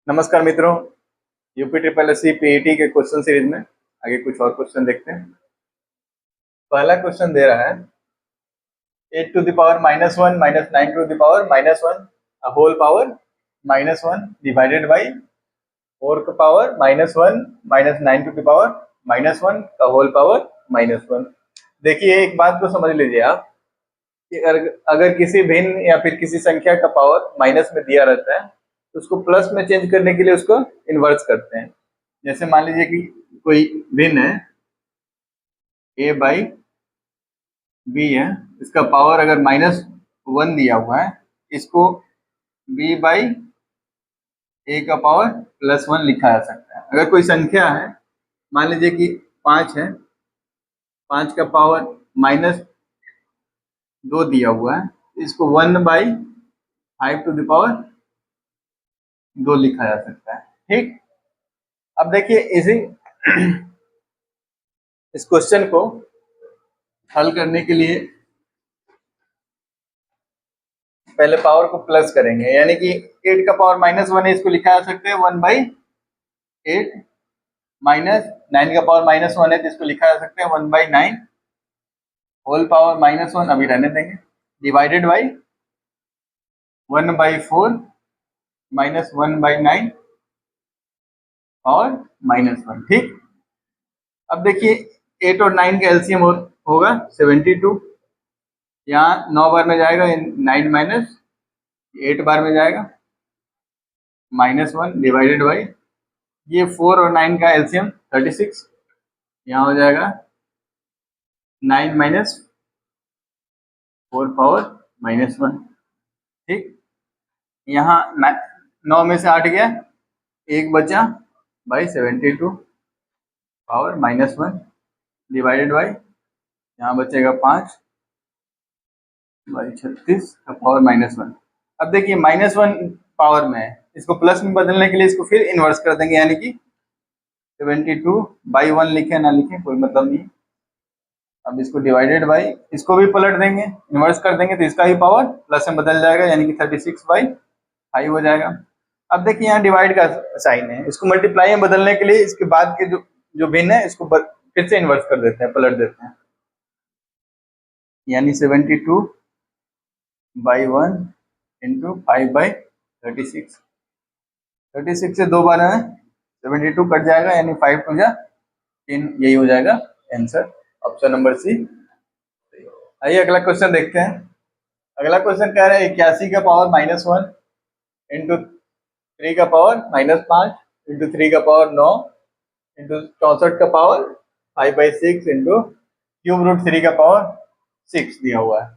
नमस्कार मित्रों, UP triple S C PET के क्वेश्चन सीरीज में आगे कुछ और क्वेश्चन देखते हैं। पहला क्वेश्चन दे रहा है 8 to the power -1 - 9 to the power -1 whole power -1 divided by 4 का पावर -1 - 9 टू द पावर -1 का होल पावर -1। देखिए, एक बात को समझ लीजिए आप कि अगर किसी भिन्न या फिर किसी संख्या का पावर माइनस में दिया रहता है तो उसको प्लस में चेंज करने के लिए उसको इन्वर्स करते हैं। जैसे मान लीजिए कि कोई भिन्न है a बाई बी है, इसका पावर अगर -1 दिया हुआ है, इसको b बाई a का पावर +1 लिखा जा सकता है। अगर कोई संख्या है, मान लीजिए कि 5 है, 5 का पावर -2 दिया हुआ है, इसको 1/5 टू द पावर 2 लिखा जा सकता है। ठीक, अब देखिए इस क्वेश्चन को हल करने के लिए पहले पावर को प्लस करेंगे, यानी कि 8 का पावर -1 है, इसको लिखा जा सकता है 1/8 माइनस 9 का पावर -1 है तो इसको लिखा जा सकता है 1/9 होल पावर -1 अभी रहने देंगे डिवाइडेड बाई 1/4 माइनस 1/9 और -1। ठीक, अब देखिए 8 और 9 का एलसीएम होगा 72। यहाँ 9 बार में जाएगा, 9 माइनस 8 बार में जाएगा -1 डिवाइडेड बाई ये 4 और 9 का एलसीएम 36। यहाँ हो जाएगा 9 माइनस 4 पावर -1। ठीक, यहाँ 9 में से 8 गया, 1 बचा बाई 72 पावर -1 डिवाइडेड बाई यहाँ बचेगा 5 बाई 36 का पावर -1। अब देखिए -1 पावर में है, इसको प्लस में बदलने के लिए इसको फिर इन्वर्स कर देंगे, यानी कि 72/1 लिखे ना लिखे कोई मतलब नहीं। अब इसको डिवाइडेड बाई इसको भी पलट देंगे, इन्वर्स कर देंगे तो इसका ही पावर प्लस में बदल जाएगा, यानी कि 36/5 हो जाएगा। अब देखिए यहाँ डिवाइड का साइन है, इसको मल्टीप्लाई में बदलने के लिए इसके बाद के जो भिन्न है इसको फिर से इन्वर्स कर देते हैं, पलट देते हैं, यानी 72/1 इंटू 5/36। 36 से 2 बार है 72 कट जाएगा, यानी 5 टू जा 3, यही हो जाएगा आंसर, ऑप्शन नंबर सी। आइए अगला क्वेश्चन देखते हैं। अगला क्वेश्चन कह रहा है 81 का पावर -1 इंटू 3 का पावर -5 इंटू 3 का पावर 9 इंटू 64 का पावर 5/6 इंटू क्यूब रूट 3 का पावर 6 दिया हुआ है।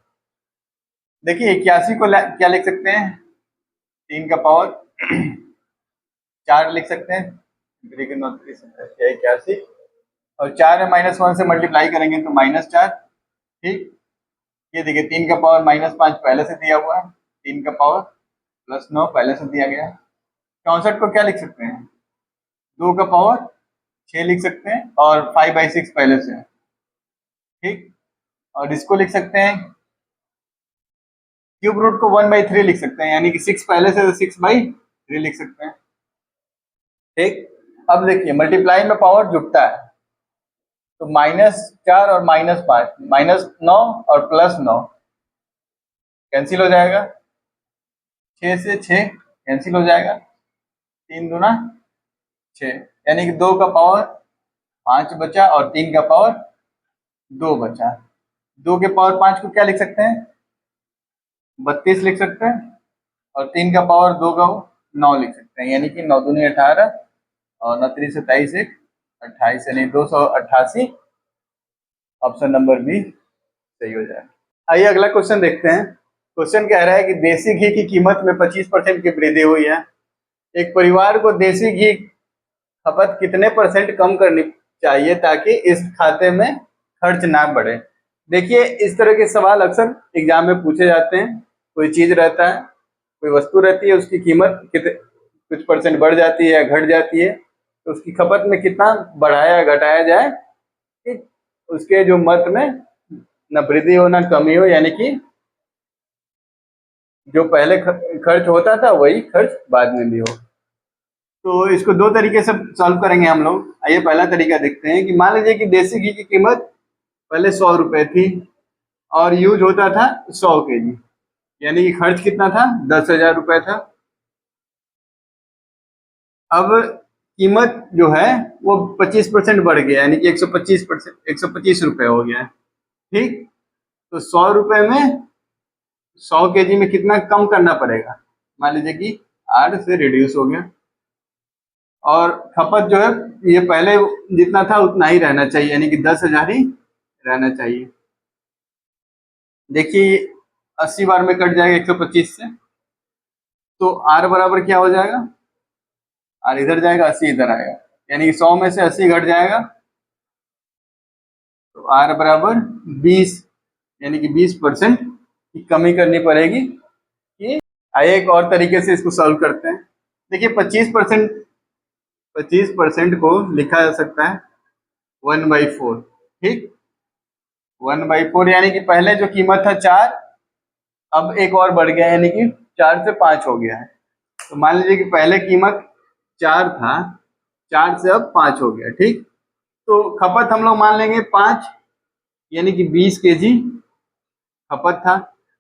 देखिए 81 को क्या लिख सकते हैं, 3 का पावर 4 लिख सकते हैं, 3 के 9 81 और 4 में -1 से मल्टीप्लाई करेंगे तो -4। ठीक, ये देखिए 3 का पावर -5 पहले से दिया हुआ है, 3 का पावर +9 पहले से दिया गया है। 64 को क्या लिख सकते हैं, 2 का पावर 6 लिख सकते हैं और 5/6 पहले से है। ठीक, और इसको लिख सकते हैं क्यूब रूट को 1/3 लिख सकते हैं, यानी कि 6 पहले से तो 6/3 लिख सकते हैं। ठीक, अब देखिए मल्टीप्लाई में पावर जुटता है तो -4 और -5 -9 और +9 कैंसिल हो जाएगा, 6 से 6 कैंसिल हो जाएगा, 3 दूना 6, यानी कि 2 का पावर 5 बचा और 3 का पावर 2 बचा। 2 के पावर 5 को क्या लिख सकते हैं, 32 लिख सकते हैं और 3 का पावर 2 का 9 लिख सकते हैं, यानी कि 9 दूनी 18 और 9 3 से 23 1 28, यानी 288, ऑप्शन नंबर बी सही हो जाएगा। आइए अगला क्वेश्चन देखते हैं। क्वेश्चन कह रहा है कि देसी घी की कीमत में 25% की वृद्धि हुई है। एक परिवार को देसी घी खपत कितने % कम करनी चाहिए ताकि इस खाते में खर्च ना बढ़े। देखिए इस तरह के सवाल अक्सर एग्जाम में पूछे जाते हैं। कोई चीज रहता है, कोई वस्तु रहती है, उसकी कीमत कुछ % बढ़ जाती है या घट जाती है, तो उसकी खपत में कितना बढ़ाया घटाया जाए कि उसके जो मत में न वृद्धि हो न कमी हो, यानी कि जो पहले खर्च होता था वही खर्च बाद में भी हो। तो इसको दो तरीके से सॉल्व करेंगे हम लोग। आइए पहला तरीका देखते हैं कि मान लीजिए कि देसी घी की कीमत पहले 100 रुपए थी और यूज होता था 100 kg, यानी कि खर्च कितना था, 10,000 रुपए था। अब कीमत जो है वो 25% बढ़ गया, यानी कि 125%, 125 रुपए हो गया है। ठीक, तो 100 रुपए में 100 kg में कितना कम करना पड़ेगा, मान लीजिए कि 8 से रिड्यूस हो गया। और खपत जो है ये पहले जितना था उतना ही रहना चाहिए, यानी कि 10,000 ही रहना चाहिए। देखिए 80 बार में कट जाएगा 125 से, तो आर बराबर क्या हो जाएगा, आर इधर जाएगा, 80 इधर आएगा, यानी कि 100 में से 80 घट जाएगा, तो आर बराबर 20, यानी कि 20% की कमी करनी पड़ेगी। ये आइए एक और तरीके से इसको सॉल्व करते हैं। देखिए 25% को लिखा जा सकता है 1/4। ठीक, 1/4 यानी कि पहले जो कीमत था 4, अब एक और बढ़ गया, यानी कि 4 से 5 हो गया है। तो मान लीजिए कि पहले कीमत 4 था, 4 से अब 5 हो गया। ठीक, तो खपत हम लोग मान लेंगे 5, यानी कि 20 kg खपत था।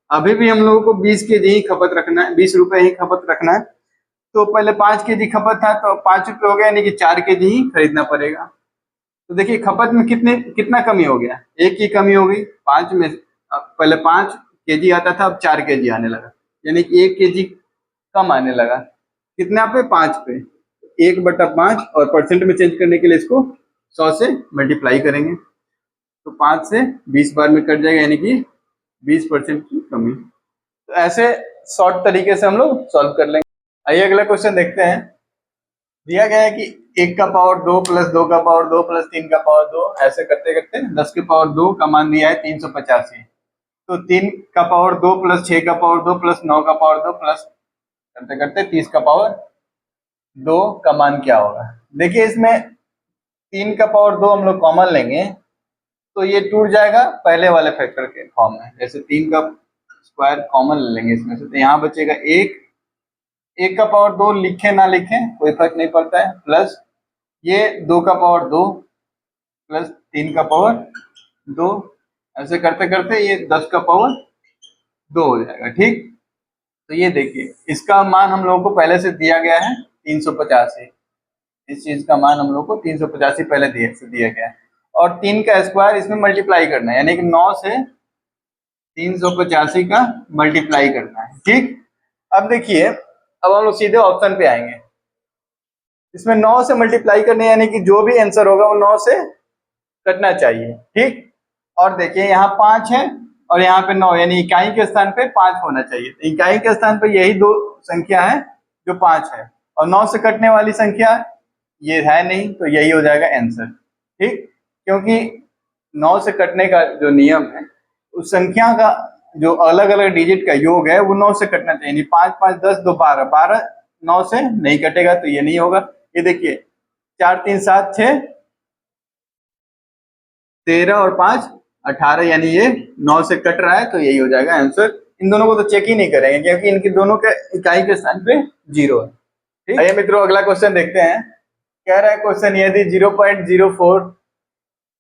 अभी भी हम लोगों को 20 kg ही खपत रखना है, 20 रुपए ही खपत रखना है। तो पहले 5 kg खपत था, तो 5 रुपए हो गया, यानी कि 4 kg ही खरीदना पड़ेगा। तो देखिए खपत में कितना कमी हो गया, एक की कमी हो गई। 5 में पहले 5 kg आता था, अब 4 kg आने लगा, यानी कि 1 kg कम आने लगा। कितना पे, 5 पे, 1/5, और परसेंट में चेंज करने के लिए इसको 100 से मल्टीप्लाई करेंगे, तो 5 से 20 बार में कट जाएगा, यानी कि 20% की कमी। तो ऐसे शॉर्ट तरीके से हम लोग सॉल्व कर लेंगे। आइए अगला क्वेश्चन देखते हैं। दिया गया है कि 1 का पावर 2 प्लस 2 का पावर 2 प्लस 3 का पावर 2, ऐसे करते करते 10 के पावर 2 का मान दिया है 385। तो 3 का पावर 2 प्लस 6 का पावर 2 प्लस 9 का पावर 2 प्लस करते करते 30 का पावर 2 का मान क्या होगा। देखिए इसमें 3 का पावर 2 हम लोग कॉमन लेंगे, तो ये टूट जाएगा पहले वाले फैक्टर के फॉर्म में। जैसे 3 का स्क्वायर कॉमन ले लेंगे इसमें से, तो यहाँ बचेगा 1 का पावर 2 लिखे ना लिखे कोई फर्क नहीं पड़ता है, प्लस ये 2 का पावर 2 प्लस 3 का पावर 2, ऐसे करते करते ये 10 का पावर 2 हो जाएगा। ठीक, तो ये देखिए इसका मान हम लोगों को पहले से दिया गया है 385। इस चीज का मान हम लोग को 385 पहले दिया गया है, और 3 का स्क्वायर इसमें मल्टीप्लाई करना है, यानी कि 9 से 385 का मल्टीप्लाई करना है। ठीक, अब देखिए अब हम लोग सीधे ऑप्शन पे आएंगे। इसमें 9 से मल्टीप्लाई करने, यानी कि जो भी आंसर होगा वो 9 से कटना चाहिए। ठीक, और देखिए यहाँ 5 है और यहाँ पे 9, यानी इकाई के स्थान पे 5 होना चाहिए। तो इकाई के स्थान पे यही दो संख्या है जो 5 है, और 9 से कटने वाली संख्या ये है नहीं, तो यही हो जाएगा आंसर। ठीक, क्योंकि 9 से कटने का जो नियम है, उस संख्या का जो अलग अलग डिजिट का योग है वो 9 से कटना चाहिए। 5 5 10 2 12, 12 9 से नहीं कटेगा, तो ये नहीं होगा। ये देखिए 4 3 7 6 13 और 5 18, यानी ये 9 से कट रहा है, तो यही हो जाएगा आंसर। इन दोनों को तो चेक ही नहीं करेंगे, क्योंकि इनकी दोनों के इकाई के स्थान पे 0 है। ठीक, आइए मित्रों अगला क्वेश्चन देखते हैं। कह रहा है क्वेश्चन, यदि 0.04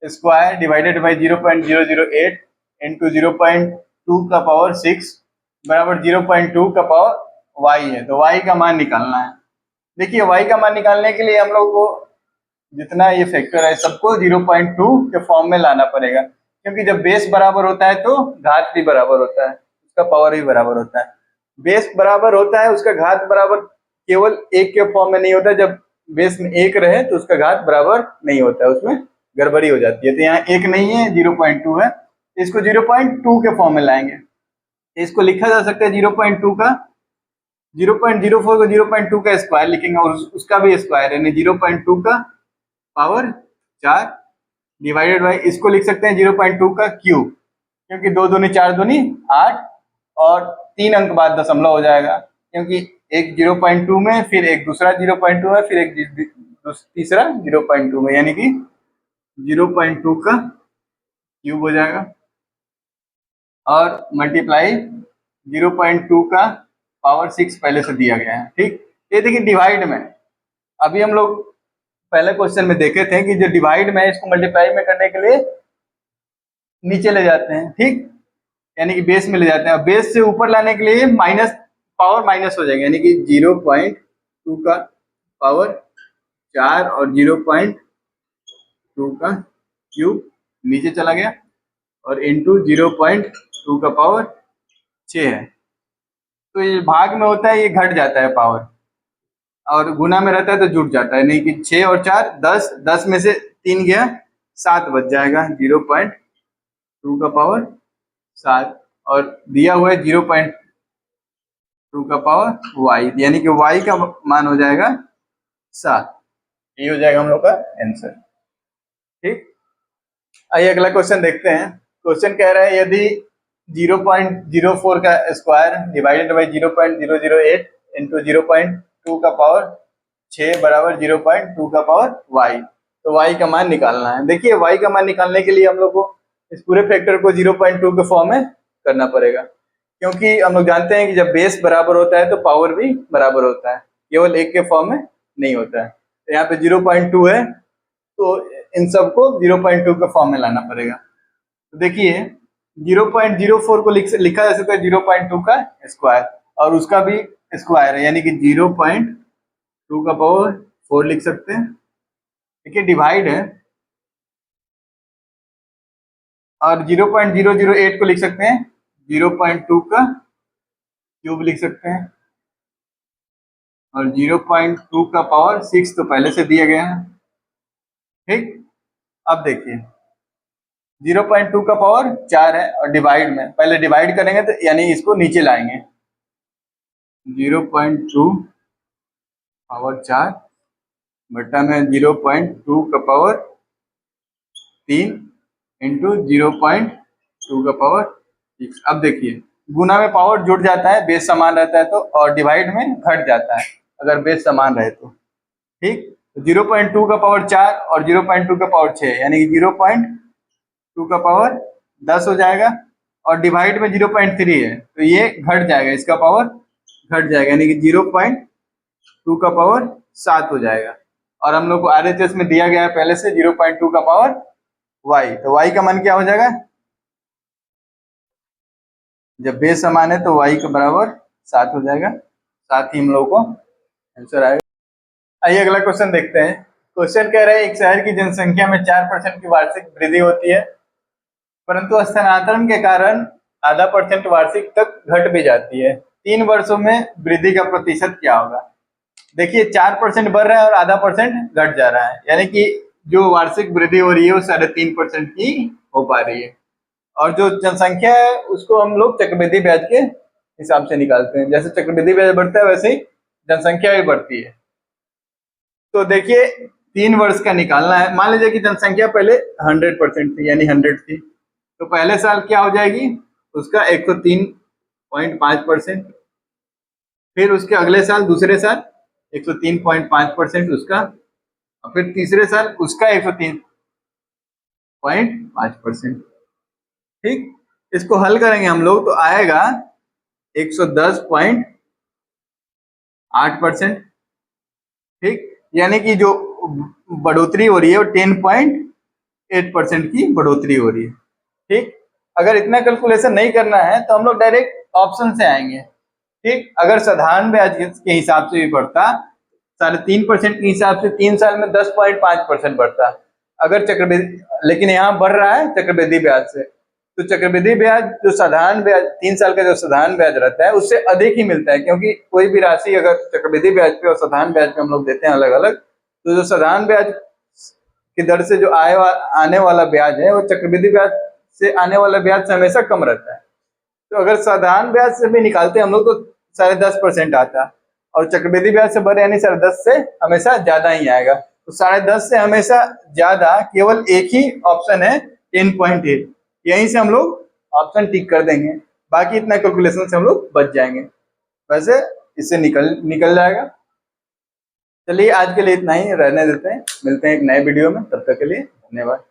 स्क्वायर डिवाइडेड बाई 0.008 इंटू 0.2 का पावर 6 बराबर 0.2 का पावर y है, तो y का मान निकालना है। देखिए y का मान निकालने के लिए हम लोग को जितना ये फैक्टर है सबको 0.2 के फॉर्म में लाना पड़ेगा, क्योंकि जब बेस बराबर होता है तो घात भी बराबर होता है, उसका पावर भी बराबर होता है। बेस बराबर होता है, उसका घात बराबर केवल 1 के फॉर्म में नहीं होता। जब बेस में 1 रहे तो उसका घात बराबर नहीं होता है, उसमें गड़बड़ी हो जाती है। तो यहाँ 1 नहीं है, 0.2 है, इसको 0.2 के फॉर्म में लाएंगे। इसको लिखा जा सकता है 0.2 का 0.04 को 0.2 का स्क्वायर लिखेंगे, और उसका भी स्क्वायर, यानी 0.2 का पावर 4 डिवाइडेड बाई, इसको लिख सकते हैं 0.2 का क्यूब, क्योंकि 2 दूनी 4 दूनी 8, और 3 अंक बाद दशमलव हो जाएगा, क्योंकि एक 0.2 में, फिर एक दूसरा 0.2 में, फिर एक तीसरा 0.2 में, यानी कि 0.2 का क्यूब हो जाएगा, और मल्टीप्लाई 0.2 का पावर 6 पहले से दिया गया है। ठीक, ये देखिए डिवाइड में, अभी हम लोग पहले क्वेश्चन में देखे थे कि जो डिवाइड में है इसको मल्टीप्लाई में करने के लिए नीचे ले जाते हैं, ठीक, यानी कि बेस में ले जाते हैं, और बेस से ऊपर लाने के लिए माइनस पावर माइनस हो जाएगा, यानी कि 0.2 का पावर 4 और 0.2 का क्यूब नीचे चला गया, और इंटू 0.2 का पावर 6 है। तो ये भाग में होता है, ये घट जाता है पावर, और गुना में रहता है तो जुट जाता है, नहीं कि 6 और 4 10, 10 में से 3 गया 7 बच जाएगा, 0.2 का पावर 7, और दिया हुआ है 0.2 का पावर y, यानी कि y का मान हो जाएगा 7। ये हो जाएगा हम लोग का आंसर, ठीक। आइए अगला क्वेश्चन देखते हैं। क्वेश्चन कह रहा है यदि 0.04 का स्क्वायर डिवाइडेड बाई 0.008 इंटू 0.2 का पावर 6 बराबर 0.2 का पावर y, तो y का मान निकालना है। देखिए y का मान निकालने के लिए हम लोग को इस पूरे फैक्टर को 0.2 के फॉर्म में करना पड़ेगा, क्योंकि हम लोग जानते हैं कि जब बेस बराबर होता है तो पावर भी बराबर होता है, केवल एक के फॉर्म में नहीं होता है। तो यहाँ पे 0.2 है, तो इन सबको 0.2 के फॉर्म में लाना पड़ेगा। तो देखिए 0.04 को लिखा जा सकता है 0.2 का स्क्वायर, और उसका भी स्क्वायर है, यानी कि 0.2 का पावर 4 लिख सकते हैं। देखिए डिवाइड है, और 0.008 को लिख सकते हैं 0.2 का क्यूब लिख सकते हैं, और 0.2 का पावर 6 तो पहले से दिया गया है, ठीक। अब देखिए 0.2 का पावर 4 है, और डिवाइड में पहले डिवाइड करेंगे तो यानी इसको नीचे लाएंगे, 0.2 पावर 4 बटा में 0.2 का पावर 3 इंटू 0.2 का पावर 6। अब देखिए गुना में पावर जुड़ जाता है, बेस समान रहता है तो, और डिवाइड में घट जाता है अगर बेस समान रहे तो, ठीक। 0.2 का पावर 4 और 0.2 का पावर 6, यानी कि 0.2 का पावर 10 हो जाएगा, और डिवाइड में 0.3 है तो ये घट जाएगा, इसका पावर घट जाएगा, यानी कि 0.2 का पावर 7 हो जाएगा। और हम लोग को RHS में दिया गया है पहले से 0.2 का पावर y, तो y का मान क्या हो जाएगा, जब बेस समान है तो y के बराबर 7 हो जाएगा, साथ ही हम लोग को आंसर आएगा। आइए अगला क्वेश्चन देखते हैं। क्वेश्चन कह रहा है एक शहर की जनसंख्या में 4% की वार्षिक वृद्धि होती है, परंतु स्थानांतरण के कारण आधा % वार्षिक तक घट भी जाती है। 3 वर्षों में वृद्धि का प्रतिशत क्या होगा। देखिए 4% बढ़ रहा है और आधा % घट जा रहा है, यानी कि जो वार्षिक वृद्धि हो रही है वो 3.5% की हो पा रही है, और जो जनसंख्या है उसको हम लोग चक्रवृद्धि ब्याज के हिसाब से निकालते हैं, जैसे चक्रवृद्धि ब्याज बढ़ता है वैसे ही जनसंख्या भी बढ़ती है। तो देखिए 3 वर्ष का निकालना है। मान लीजिए कि जनसंख्या पहले 100% थी, यानी 100 थी, तो पहले साल क्या हो जाएगी उसका 103.5%, फिर उसके अगले साल दूसरे साल 103.5% उसका, और फिर तीसरे साल उसका 103.5%, ठीक। इसको हल करेंगे हम लोग तो आएगा 110.8%, ठीक, यानी कि जो बढ़ोतरी हो रही है वो 10.8% की बढ़ोतरी हो रही है, ठीक। अगर इतना कैलकुलेशन नहीं करना है तो हम लोग डायरेक्ट ऑप्शन से आएंगे, ठीक। अगर साधारण ब्याज के हिसाब से भी बढ़ता 3.5% के हिसाब से 3 साल में 10.5% बढ़ता, अगर चक्रवृद्धि, लेकिन यहाँ बढ़ रहा है चक्रवृद्धि ब्याज से, तो चक्रवृद्धि ब्याज जो साधारण ब्याज 3 साल का जो साधारण ब्याज रहता है उससे अधिक ही मिलता है, क्योंकि कोई भी राशि अगर चक्रवृद्धि ब्याज पे और साधारण ब्याज पे हम लोग देते हैं अलग अलग, तो जो साधारण ब्याज की दर से जो आने वाला ब्याज है वो चक्रवृद्धि ब्याज से आने वाला ब्याज से हमेशा कम रहता है। तो अगर साधारण ब्याज से भी निकालते हैं हम लोग तो 10.5% आता है, और चक्रवृद्धि ब्याज से बढ़े यानी 10.5 से हमेशा ज्यादा ही आएगा, तो 10.5 से हमेशा ज्यादा केवल एक ही ऑप्शन है 10.8, यहीं से हम लोग ऑप्शन टिक कर देंगे, बाकी इतना कैलकुलेशन से हम लोग बच जाएंगे, वैसे इससे निकल जाएगा। चलिए आज के लिए इतना ही रहने देते हैं, मिलते हैं एक नए वीडियो में, तब तक के लिए धन्यवाद।